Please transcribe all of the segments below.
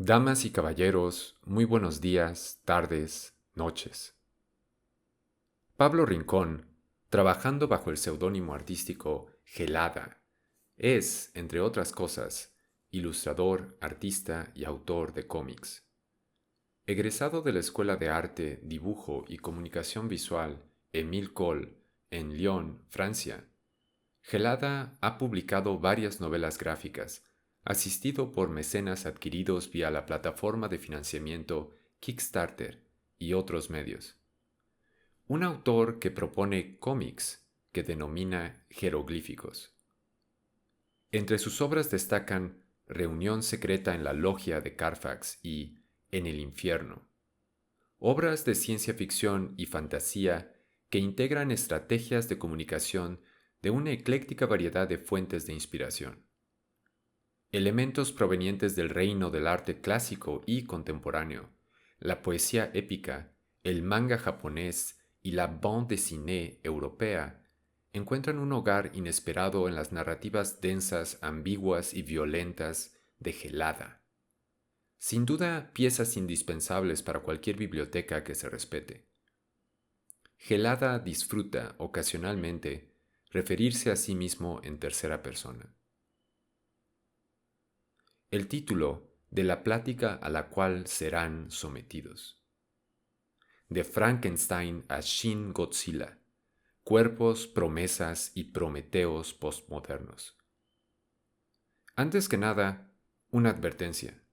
Damas y caballeros, muy buenos días, tardes, noches. Pablo Rincón, trabajando bajo el seudónimo artístico Gelada, es, entre otras cosas, ilustrador, artista y autor de cómics. Egresado de la Escuela de Arte, Dibujo y Comunicación Visual Émile Cohl en Lyon, Francia, Gelada ha publicado varias novelas gráficas, asistido por mecenas adquiridos vía la plataforma de financiamiento Kickstarter y otros medios. Un autor que propone cómics que denomina jeroglíficos. Entre sus obras destacan Reunión secreta en la logia de Carfax y En el infierno, obras de ciencia ficción y fantasía que integran estrategias de comunicación de una ecléctica variedad de fuentes de inspiración. Elementos provenientes del reino del arte clásico y contemporáneo, la poesía épica, el manga japonés y la bande dessinée europea encuentran un hogar inesperado en las narrativas densas, ambiguas y violentas de Gelada. Sin duda, piezas indispensables para cualquier biblioteca que se respete. Gelada disfruta, ocasionalmente, referirse a sí mismo en tercera persona. El título de la plática a la cual serán sometidos. De Frankenstein a Shin Godzilla, cuerpos, promesas y prometeos postmodernos. Antes que nada, una advertencia.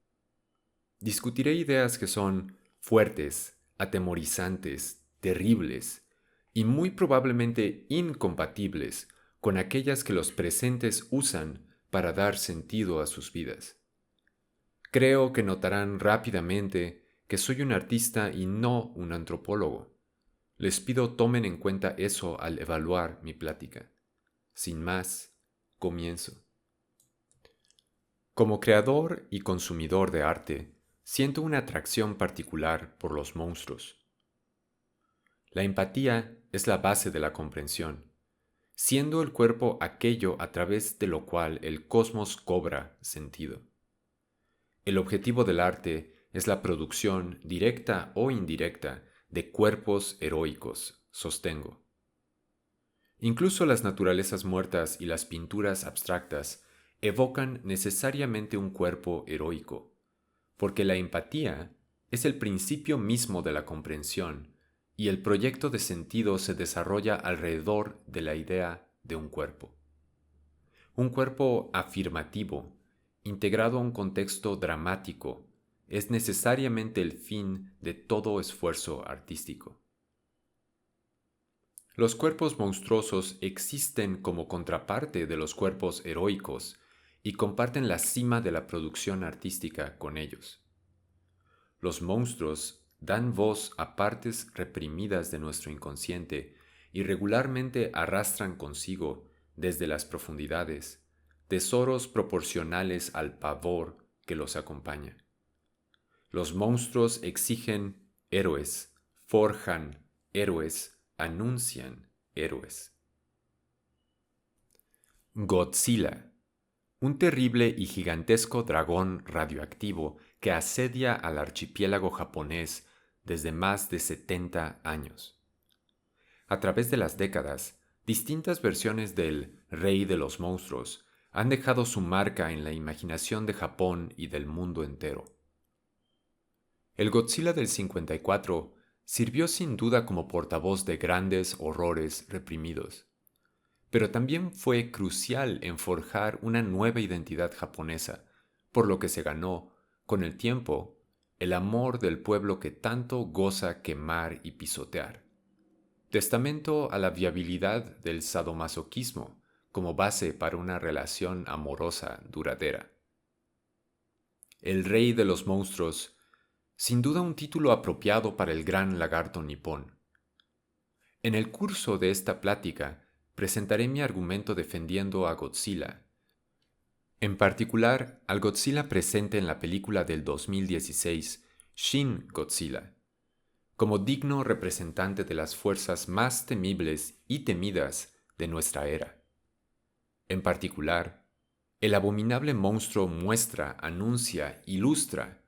Discutiré ideas que son fuertes, atemorizantes, terribles y muy probablemente incompatibles con aquellas que los presentes usan para dar sentido a sus vidas. Creo que notarán rápidamente que soy un artista y no un antropólogo. Les pido tomen en cuenta eso al evaluar mi plática. Sin más, comienzo. Como creador y consumidor de arte, siento una atracción particular por los monstruos. La empatía es la base de la comprensión, siendo el cuerpo aquello a través de lo cual el cosmos cobra sentido. El objetivo del arte es la producción, directa o indirecta, de cuerpos heroicos, sostengo. Incluso las naturalezas muertas y las pinturas abstractas evocan necesariamente un cuerpo heroico, porque la empatía es el principio mismo de la comprensión y el proyecto de sentido se desarrolla alrededor de la idea de un cuerpo. Un cuerpo afirmativo, integrado a un contexto dramático, es necesariamente el fin de todo esfuerzo artístico. Los cuerpos monstruosos existen como contraparte de los cuerpos heroicos y comparten la cima de la producción artística con ellos. Los monstruos dan voz a partes reprimidas de nuestro inconsciente y regularmente arrastran consigo, desde las profundidades, tesoros proporcionales al pavor que los acompaña. Los monstruos exigen héroes, forjan héroes, anuncian héroes. Godzilla, un terrible y gigantesco dragón radioactivo que asedia al archipiélago japonés desde más de 70 años. A través de las décadas, distintas versiones del Rey de los Monstruos han dejado su marca en la imaginación de Japón y del mundo entero. El Godzilla del 54 sirvió sin duda como portavoz de grandes horrores reprimidos, pero también fue crucial en forjar una nueva identidad japonesa, por lo que se ganó, con el tiempo, el amor del pueblo que tanto goza quemar y pisotear. Testamento a la viabilidad del sadomasoquismo como base para una relación amorosa duradera. El Rey de los Monstruos, sin duda un título apropiado para el gran lagarto nipón. En el curso de esta plática presentaré mi argumento defendiendo a Godzilla, en particular al Godzilla presente en la película del 2016, Shin Godzilla, como digno representante de las fuerzas más temibles y temidas de nuestra era. En particular, el abominable monstruo muestra, anuncia, ilustra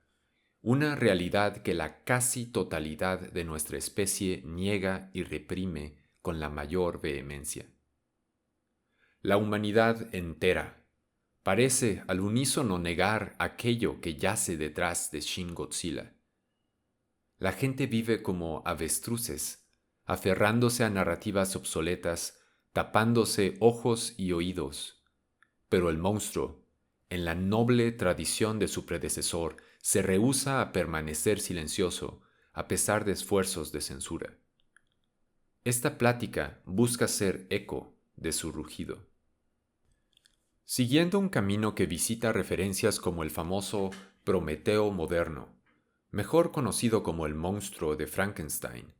una realidad que la casi totalidad de nuestra especie niega y reprime con la mayor vehemencia. La humanidad entera parece al unísono negar aquello que yace detrás de Shin Godzilla. La gente vive como avestruces, aferrándose a narrativas obsoletas, tapándose ojos y oídos. Pero el monstruo, en la noble tradición de su predecesor, se rehúsa a permanecer silencioso a pesar de esfuerzos de censura. Esta plática busca ser eco de su rugido. Siguiendo un camino que visita referencias como el famoso Prometeo moderno, mejor conocido como el monstruo de Frankenstein,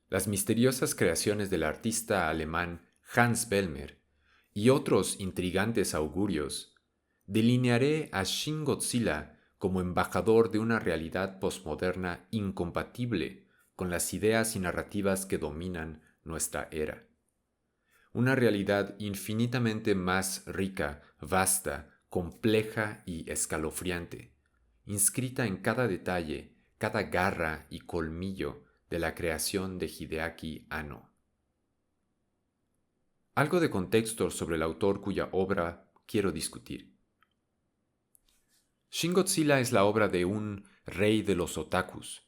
las misteriosas creaciones del artista alemán Hans Bellmer y otros intrigantes augurios, delinearé a Shin Godzilla como embajador de una realidad posmoderna incompatible con las ideas y narrativas que dominan nuestra era. Una realidad infinitamente más rica, vasta, compleja y escalofriante, inscrita en cada detalle, cada garra y colmillo de la creación de Hideaki Anno. Algo de contexto sobre el autor cuya obra quiero discutir. Shin Godzilla es la obra de un rey de los otakus.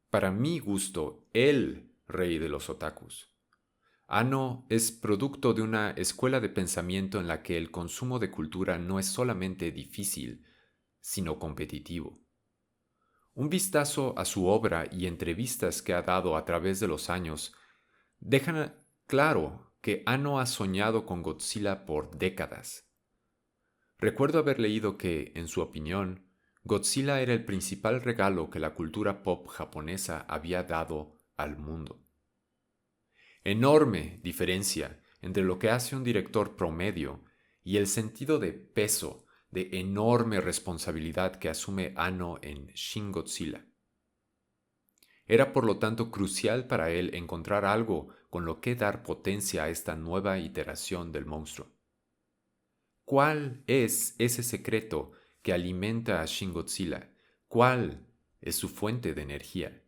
Para mi gusto, el rey de los otakus. Anno es producto de una escuela de pensamiento en la que el consumo de cultura no es solamente difícil, sino competitivo. Un vistazo a su obra y entrevistas que ha dado a través de los años dejan claro que Anno ha soñado con Godzilla por décadas. Recuerdo haber leído que, en su opinión, Godzilla era el principal regalo que la cultura pop japonesa había dado al mundo. Enorme diferencia entre lo que hace un director promedio y el sentido de peso, de enorme responsabilidad que asume Anno en Shin Godzilla. Era por lo tanto crucial para él encontrar algo con lo que dar potencia a esta nueva iteración del monstruo. ¿Cuál es ese secreto que alimenta a Shin Godzilla? ¿Cuál es su fuente de energía?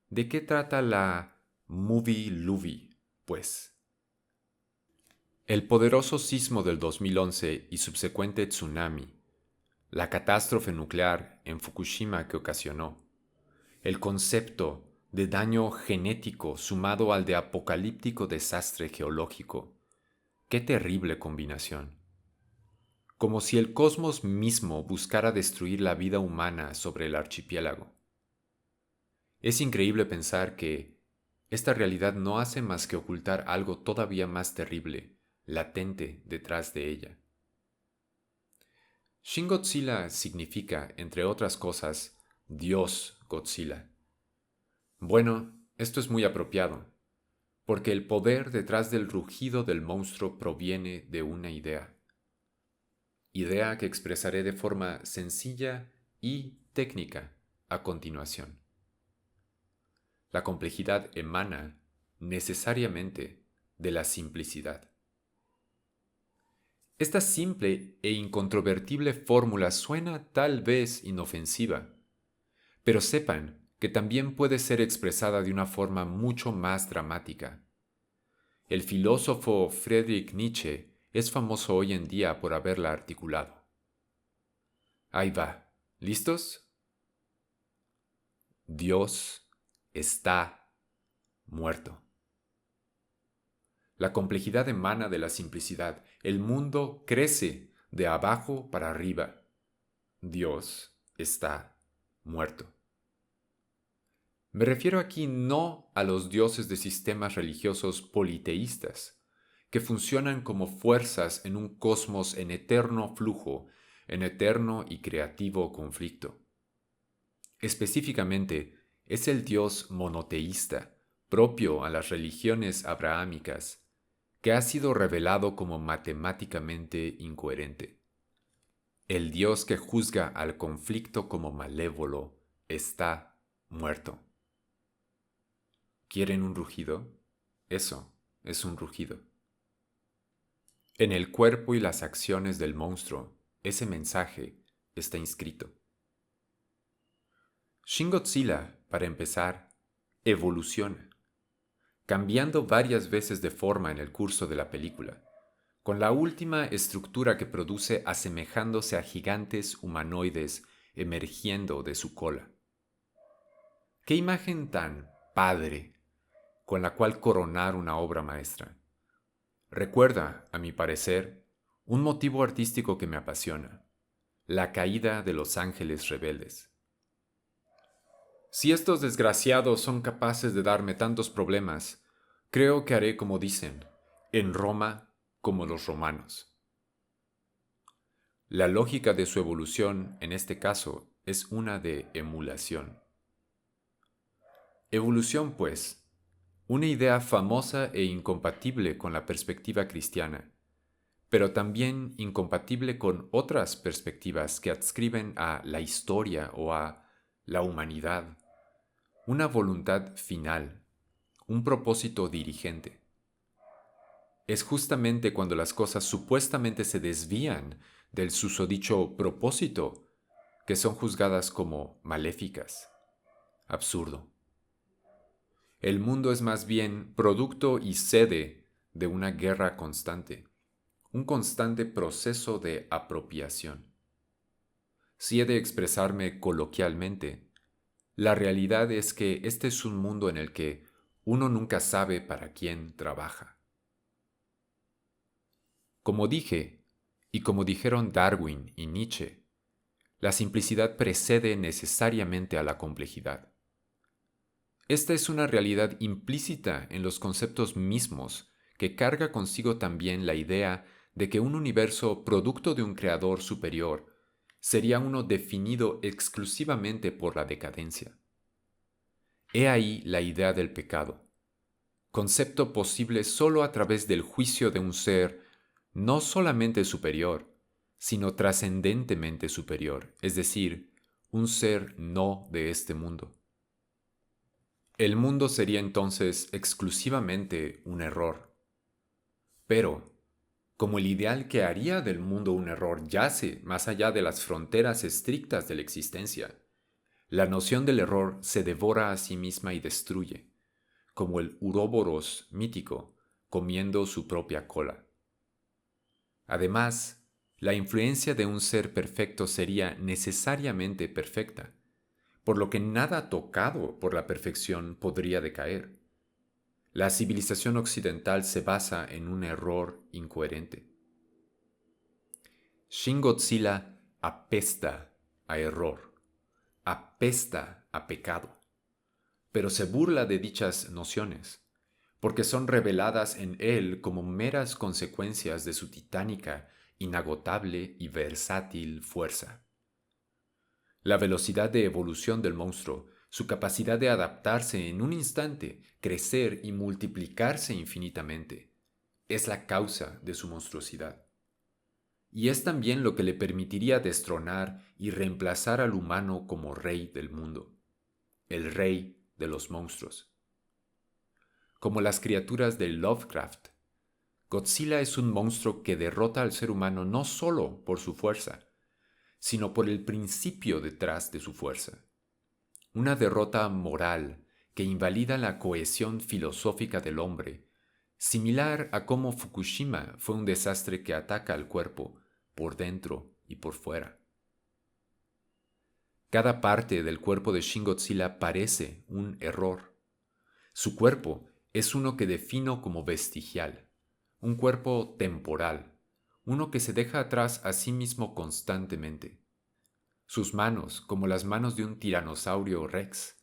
¿De qué trata la Movie Luvi, pues? El poderoso sismo del 2011 y subsecuente tsunami, la catástrofe nuclear en Fukushima que ocasionó, el concepto de daño genético sumado al de apocalíptico desastre geológico. ¡Qué terrible combinación! Como si el cosmos mismo buscara destruir la vida humana sobre el archipiélago. Es increíble pensar que esta realidad no hace más que ocultar algo todavía más terrible, latente detrás de ella. Shin Godzilla significa, entre otras cosas, Dios Godzilla. Bueno, esto es muy apropiado, porque el poder detrás del rugido del monstruo proviene de una idea que expresaré de forma sencilla y técnica a continuación. La complejidad emana necesariamente de la simplicidad. Esta simple e incontrovertible fórmula suena tal vez inofensiva, pero sepan que también puede ser expresada de una forma mucho más dramática. El filósofo Friedrich Nietzsche es famoso hoy en día por haberla articulado. Ahí va. ¿Listos? Dios está muerto. La complejidad emana de la simplicidad. El mundo crece de abajo para arriba. Dios está muerto. Me refiero aquí no a los dioses de sistemas religiosos politeístas, que funcionan como fuerzas en un cosmos en eterno flujo, en eterno y creativo conflicto. Específicamente, es el Dios monoteísta, propio a las religiones abrahámicas, que ha sido revelado como matemáticamente incoherente. El Dios que juzga al conflicto como malévolo está muerto. ¿Quieren un rugido? Eso es un rugido. En el cuerpo y las acciones del monstruo, ese mensaje está inscrito. Shin Godzilla, para empezar, evoluciona, cambiando varias veces de forma en el curso de la película, con la última estructura que produce asemejándose a gigantes humanoides emergiendo de su cola. ¡Qué imagen tan padre con la cual coronar una obra maestra! Recuerda, a mi parecer, un motivo artístico que me apasiona: la caída de los ángeles rebeldes. Si estos desgraciados son capaces de darme tantos problemas, creo que haré como dicen, en Roma como los romanos. La lógica de su evolución, en este caso, es una de emulación. Evolución, pues, una idea famosa e incompatible con la perspectiva cristiana, pero también incompatible con otras perspectivas que adscriben a la historia o a la humanidad una voluntad final, un propósito dirigente. Es justamente cuando las cosas supuestamente se desvían del susodicho propósito que son juzgadas como maléficas. Absurdo. El mundo es más bien producto y sede de una guerra constante, un constante proceso de apropiación. Si he de expresarme coloquialmente, la realidad es que este es un mundo en el que uno nunca sabe para quién trabaja. Como dije, y como dijeron Darwin y Nietzsche, la simplicidad precede necesariamente a la complejidad. Esta es una realidad implícita en los conceptos mismos que carga consigo también la idea de que un universo producto de un creador superior sería uno definido exclusivamente por la decadencia. He ahí la idea del pecado, concepto posible sólo a través del juicio de un ser no solamente superior, sino trascendentemente superior, es decir, un ser no de este mundo. El mundo sería entonces exclusivamente un error. Pero, como el ideal que haría del mundo un error yace más allá de las fronteras estrictas de la existencia, la noción del error se devora a sí misma y destruye, como el uroboros mítico comiendo su propia cola. Además, la influencia de un ser perfecto sería necesariamente perfecta, por lo que nada tocado por la perfección podría decaer. La civilización occidental se basa en un error incoherente. Shin Godzilla apesta a error, apesta a pecado, pero se burla de dichas nociones, porque son reveladas en él como meras consecuencias de su titánica, inagotable y versátil fuerza. La velocidad de evolución del monstruo, su capacidad de adaptarse en un instante, crecer y multiplicarse infinitamente, es la causa de su monstruosidad. Y es también lo que le permitiría destronar y reemplazar al humano como rey del mundo, el rey de los monstruos. Como las criaturas de Lovecraft, Godzilla es un monstruo que derrota al ser humano no solo por su fuerza, sino por el principio detrás de su fuerza. Una derrota moral que invalida la cohesión filosófica del hombre, similar a cómo Fukushima fue un desastre que ataca al cuerpo por dentro y por fuera. Cada parte del cuerpo de Shin Godzilla parece un error. Su cuerpo es uno que defino como vestigial, un cuerpo temporal, uno que se deja atrás a sí mismo constantemente. Sus manos, como las manos de un tiranosaurio rex,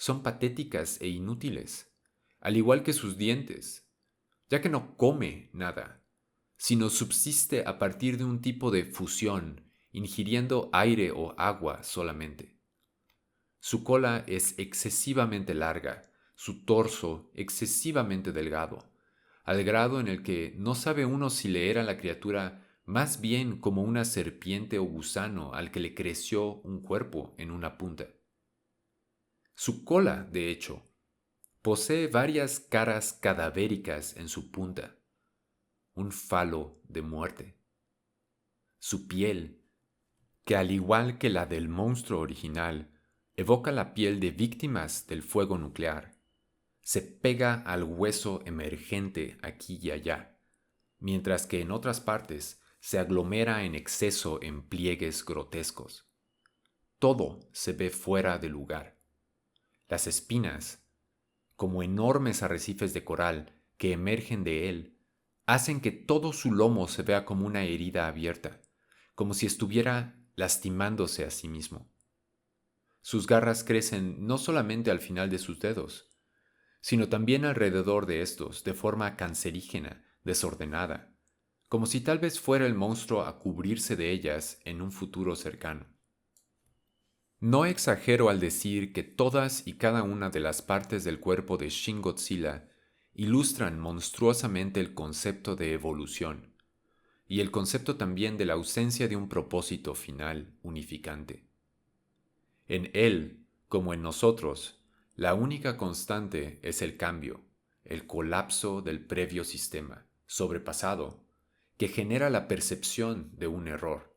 son patéticas e inútiles, al igual que sus dientes, ya que no come nada, sino subsiste a partir de un tipo de fusión, ingiriendo aire o agua solamente. Su cola es excesivamente larga, su torso excesivamente delgado, al grado en el que no sabe uno si leer a la criatura más bien como una serpiente o gusano al que le creció un cuerpo en una punta. Su cola, de hecho, posee varias caras cadavéricas en su punta, un falo de muerte. Su piel, que al igual que la del monstruo original, evoca la piel de víctimas del fuego nuclear, se pega al hueso emergente aquí y allá, mientras que en otras partes se aglomera en exceso en pliegues grotescos. Todo se ve fuera de lugar. Las espinas, como enormes arrecifes de coral que emergen de él, hacen que todo su lomo se vea como una herida abierta, como si estuviera lastimándose a sí mismo. Sus garras crecen no solamente al final de sus dedos, sino también alrededor de estos, de forma cancerígena, desordenada, como si tal vez fuera el monstruo a cubrirse de ellas en un futuro cercano. No exagero al decir que todas y cada una de las partes del cuerpo de Shin Godzilla ilustran monstruosamente el concepto de evolución, y el concepto también de la ausencia de un propósito final unificante. En él, como en nosotros, la única constante es el cambio, el colapso del previo sistema, sobrepasado, que genera la percepción de un error.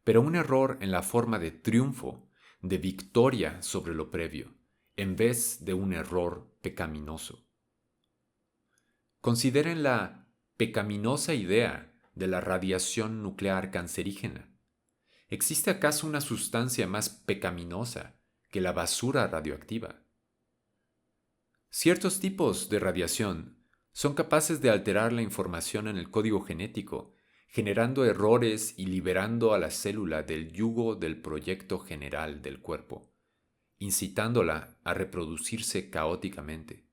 Pero un error en la forma de triunfo, de victoria sobre lo previo, en vez de un error pecaminoso. Consideren la pecaminosa idea de la radiación nuclear cancerígena. ¿Existe acaso una sustancia más pecaminosa que la basura radioactiva? Ciertos tipos de radiación son capaces de alterar la información en el código genético, generando errores y liberando a la célula del yugo del proyecto general del cuerpo, incitándola a reproducirse caóticamente.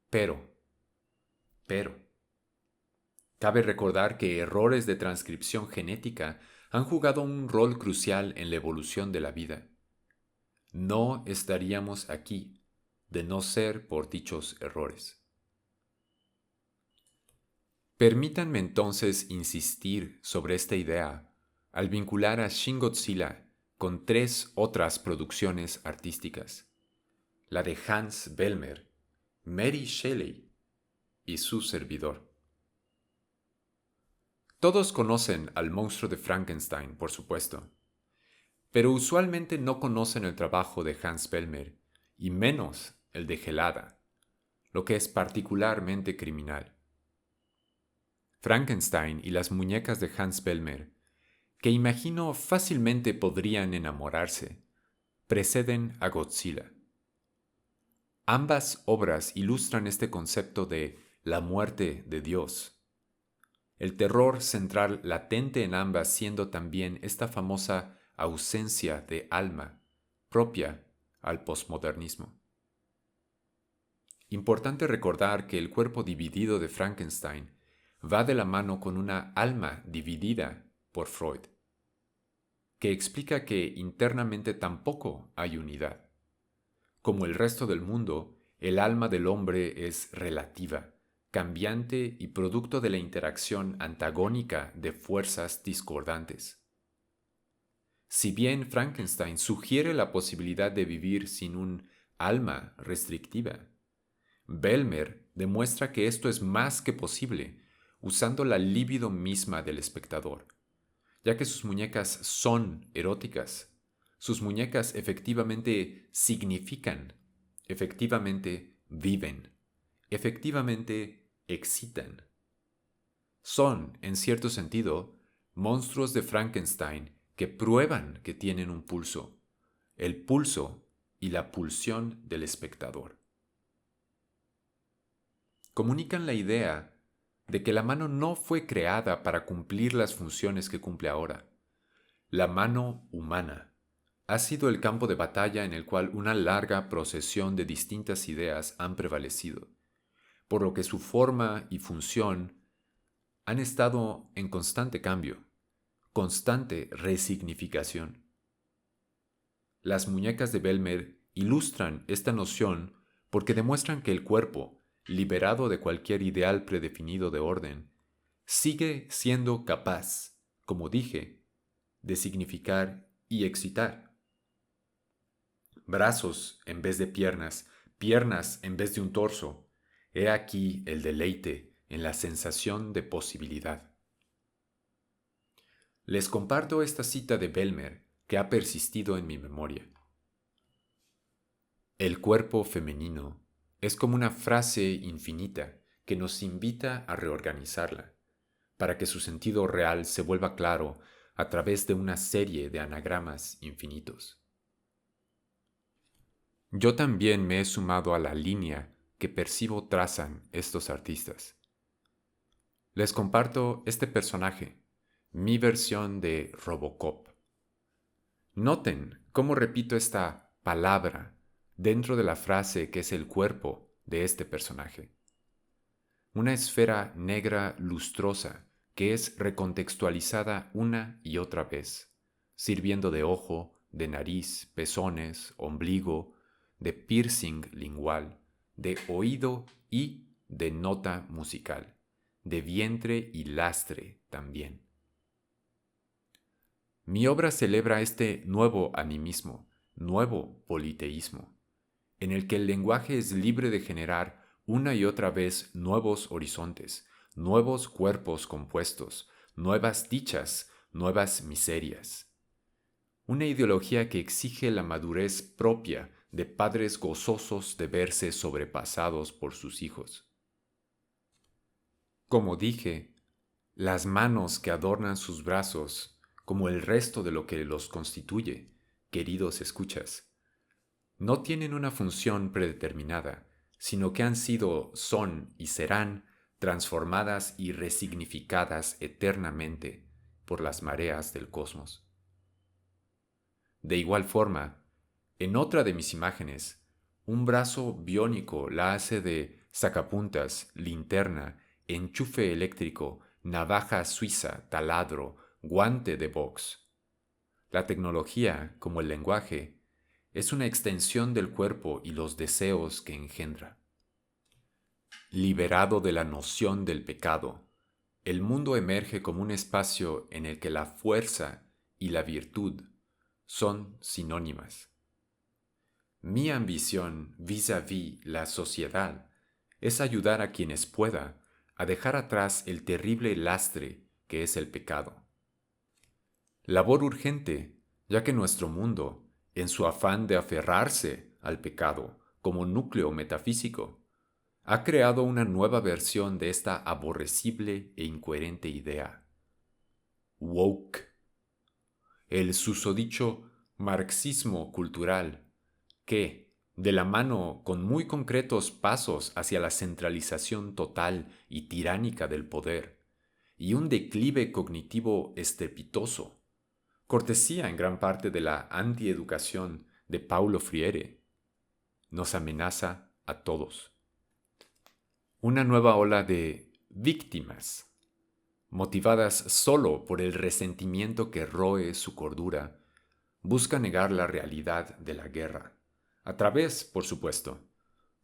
Pero, cabe recordar que errores de transcripción genética han jugado un rol crucial en la evolución de la vida. No estaríamos aquí de no ser por dichos errores. Permítanme entonces insistir sobre esta idea al vincular a Shin Godzilla con tres otras producciones artísticas, la de Hans Bellmer, Mary Shelley y su servidor. Todos conocen al monstruo de Frankenstein, por supuesto, pero usualmente no conocen el trabajo de Hans Bellmer y menos el de Gelada, lo que es particularmente criminal. Frankenstein y las muñecas de Hans Bellmer, que imagino fácilmente podrían enamorarse, preceden a Godzilla. Ambas obras ilustran este concepto de la muerte de Dios, el terror central latente en ambas siendo también esta famosa ausencia de alma propia al posmodernismo. Importante recordar que el cuerpo dividido de Frankenstein va de la mano con una alma dividida por Freud, que explica que internamente tampoco hay unidad. Como el resto del mundo, el alma del hombre es relativa, cambiante y producto de la interacción antagónica de fuerzas discordantes. Si bien Frankenstein sugiere la posibilidad de vivir sin un alma restrictiva, Bellmer demuestra que esto es más que posible usando la libido misma del espectador, ya que sus muñecas son eróticas. Sus muñecas efectivamente significan, efectivamente viven, efectivamente excitan. Son, en cierto sentido, monstruos de Frankenstein que prueban que tienen un pulso, el pulso y la pulsión del espectador. Comunican la idea de que la mano no fue creada para cumplir las funciones que cumple ahora. La mano humana ha sido el campo de batalla en el cual una larga procesión de distintas ideas han prevalecido, por lo que su forma y función han estado en constante cambio, constante resignificación. Las muñecas de Bellmer ilustran esta noción porque demuestran que el cuerpo, liberado de cualquier ideal predefinido de orden, sigue siendo capaz, como dije, de significar y excitar. Brazos en vez de piernas, piernas en vez de un torso. He aquí el deleite en la sensación de posibilidad. Les comparto esta cita de Bellmer que ha persistido en mi memoria. El cuerpo femenino es como una frase infinita que nos invita a reorganizarla, para que su sentido real se vuelva claro a través de una serie de anagramas infinitos. Yo también me he sumado a la línea que percibo trazan estos artistas. Les comparto este personaje, mi versión de Robocop. Noten cómo repito esta palabra dentro de la frase que es el cuerpo de este personaje. Una esfera negra lustrosa que es recontextualizada una y otra vez, sirviendo de ojo, de nariz, pezones, ombligo, de piercing lingual, de oído y de nota musical, de vientre y lastre también. Mi obra celebra este nuevo animismo, nuevo politeísmo, en el que el lenguaje es libre de generar una y otra vez nuevos horizontes, nuevos cuerpos compuestos, nuevas dichas, nuevas miserias. Una ideología que exige la madurez propia de padres gozosos de verse sobrepasados por sus hijos. Como dije, las manos que adornan sus brazos, como el resto de lo que los constituye, queridos escuchas, no tienen una función predeterminada, sino que han sido, son y serán transformadas y resignificadas eternamente por las mareas del cosmos. De igual forma, en otra de mis imágenes, un brazo biónico la hace de sacapuntas, linterna, enchufe eléctrico, navaja suiza, taladro, guante de box. La tecnología, como el lenguaje, es una extensión del cuerpo y los deseos que engendra. Liberado de la noción del pecado, el mundo emerge como un espacio en el que la fuerza y la virtud son sinónimas. Mi ambición vis-à-vis la sociedad es ayudar a quienes pueda a dejar atrás el terrible lastre que es el pecado. Labor urgente, ya que nuestro mundo, en su afán de aferrarse al pecado como núcleo metafísico, ha creado una nueva versión de esta aborrecible e incoherente idea. Woke. El susodicho marxismo cultural, que, de la mano con muy concretos pasos hacia la centralización total y tiránica del poder, y un declive cognitivo estrepitoso, cortesía en gran parte de la antieducación de Paulo Freire, nos amenaza a todos. Una nueva ola de víctimas, motivadas solo por el resentimiento que roe su cordura, busca negar la realidad de la guerra, a través, por supuesto,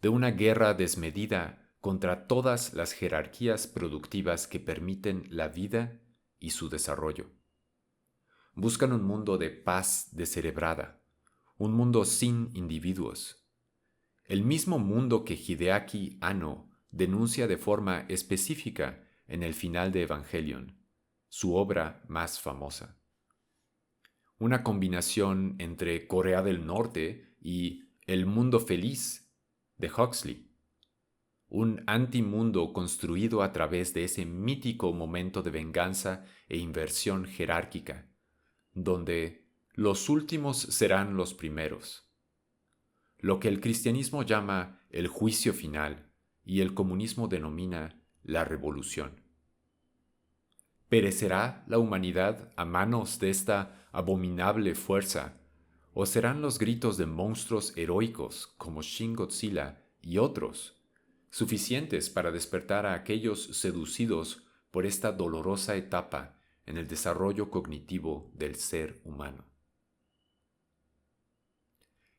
de una guerra desmedida contra todas las jerarquías productivas que permiten la vida y su desarrollo. Buscan un mundo de paz descerebrada, un mundo sin individuos. El mismo mundo que Hideaki Anno denuncia de forma específica en el final de Evangelion, su obra más famosa. Una combinación entre Corea del Norte y El mundo feliz de Huxley. Un antimundo construido a través de ese mítico momento de venganza e inversión jerárquica, donde los últimos serán los primeros. Lo que el cristianismo llama el juicio final y el comunismo denomina la revolución. ¿Perecerá la humanidad a manos de esta abominable fuerza? ¿O serán los gritos de monstruos heroicos como Shin Godzilla y otros suficientes para despertar a aquellos seducidos por esta dolorosa etapa en el desarrollo cognitivo del ser humano?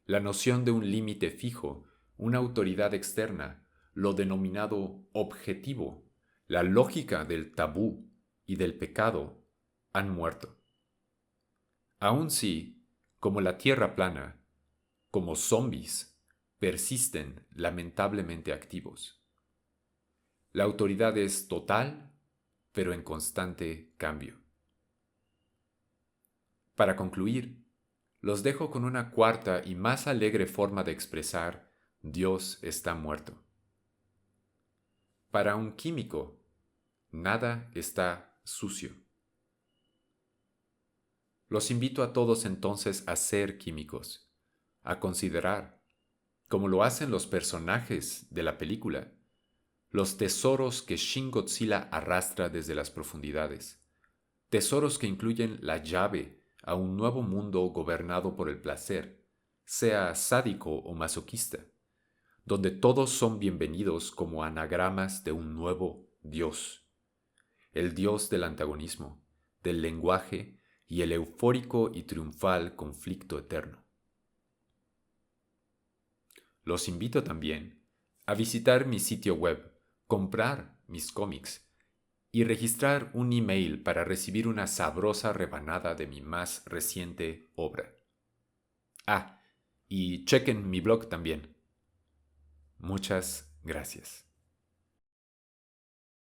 La noción de un límite fijo, una autoridad externa, lo denominado objetivo, la lógica del tabú y del pecado han muerto. Aun si, como la tierra plana, como zombies, persisten lamentablemente activos. La autoridad es total, pero en constante cambio. Para concluir, los dejo con una cuarta y más alegre forma de expresar Dios está muerto. Para un químico, nada está sucio. Los invito a todos entonces a ser químicos, a considerar, como lo hacen los personajes de la película, los tesoros que Shin Godzilla arrastra desde las profundidades, tesoros que incluyen la llave a un nuevo mundo gobernado por el placer, sea sádico o masoquista, donde todos son bienvenidos como anagramas de un nuevo Dios, el Dios del antagonismo, del lenguaje y el eufórico y triunfal conflicto eterno. Los invito también a visitar mi sitio web, comprar mis cómics y registrar un email para recibir una sabrosa rebanada de mi más reciente obra. Ah, y chequen mi blog también. Muchas gracias.